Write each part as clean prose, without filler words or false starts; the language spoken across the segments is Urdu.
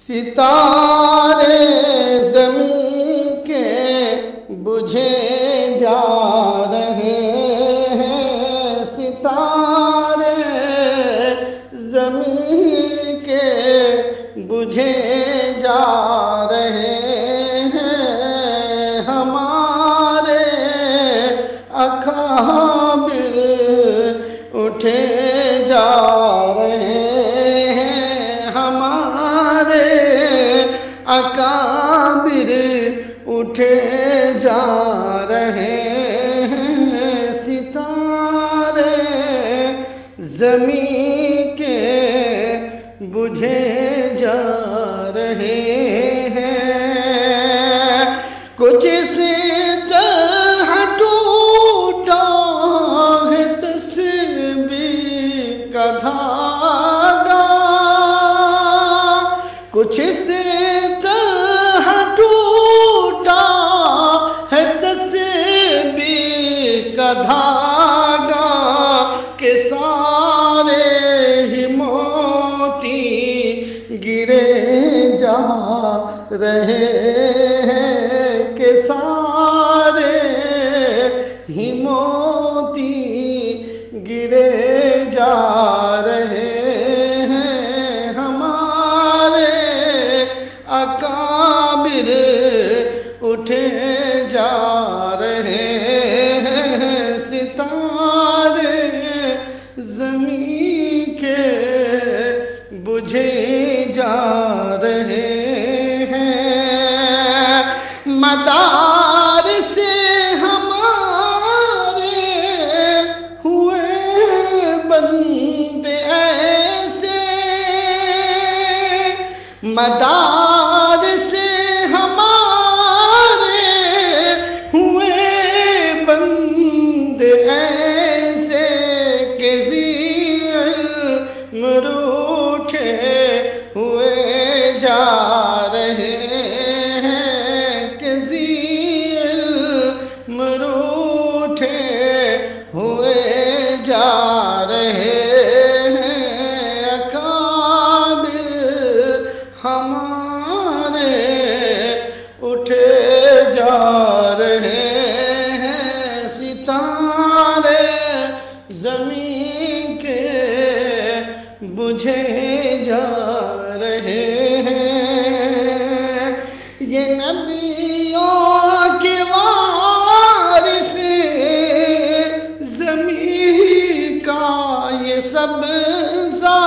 ستارے زمین کے بجھے جا رہے ہیں، ستارے زمین کے بجھے جا رہے ہیں، ہمارے اکابر اٹھے جا رہے ہیں، ہمارے اکابر اٹھے جا رہے ہیں، ستارے زمین کے بجھے جا رہے ہیں، کچھ سے طرح ٹوٹا ہے تسبیح کا دھاگا، کچھ سے طرح ٹوٹا ہے تسبیح کا دھاگا، کہ سارے ہی موتی گرے جا رہے ہیں، کہ سارے ہی موتی گرے جا رہے ہیں، ہمارے اکابر اٹھے جا رہے ہیں، ستارے زمین کے بجھے جا رہے ہیں، مدارس ہمارے ہوئے بند ایسے، مدارس ہمارے ہوئے بند ایسے، کہ ذی علم روٹھے ہوئے جا رہے ہیں، کہ ذی علم روٹھے ہوئے جا رہے ہیں، اکابر ہمارے اٹھے جا رہے ہیں، ستارے زمین کے بجھے جا رہے ہیں، یہ نبیوں کے وارث زمین کا یہ سبزہ،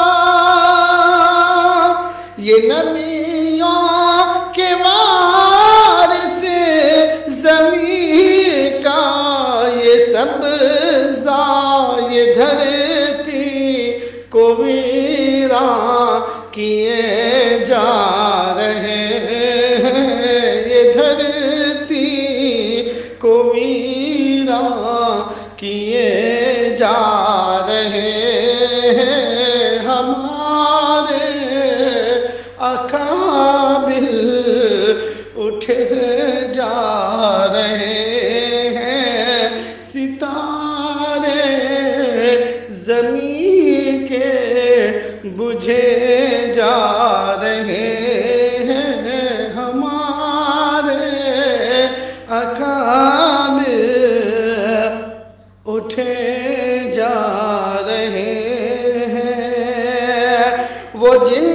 یہ نبیوں کے وارث زمین کا یہ سبزہ، یہ دھرتی کو ویراں کیے جا رہے ہیں، یہ دھرتی کو ویراں کیے جا رہے ہیں، ہمارے اکابر اٹھے جا رہے ہیں، ستارے زمین کے بجھے جا رہے ہیں، ہمارے اکابر اٹھے جا رہے ہیں، وہ جن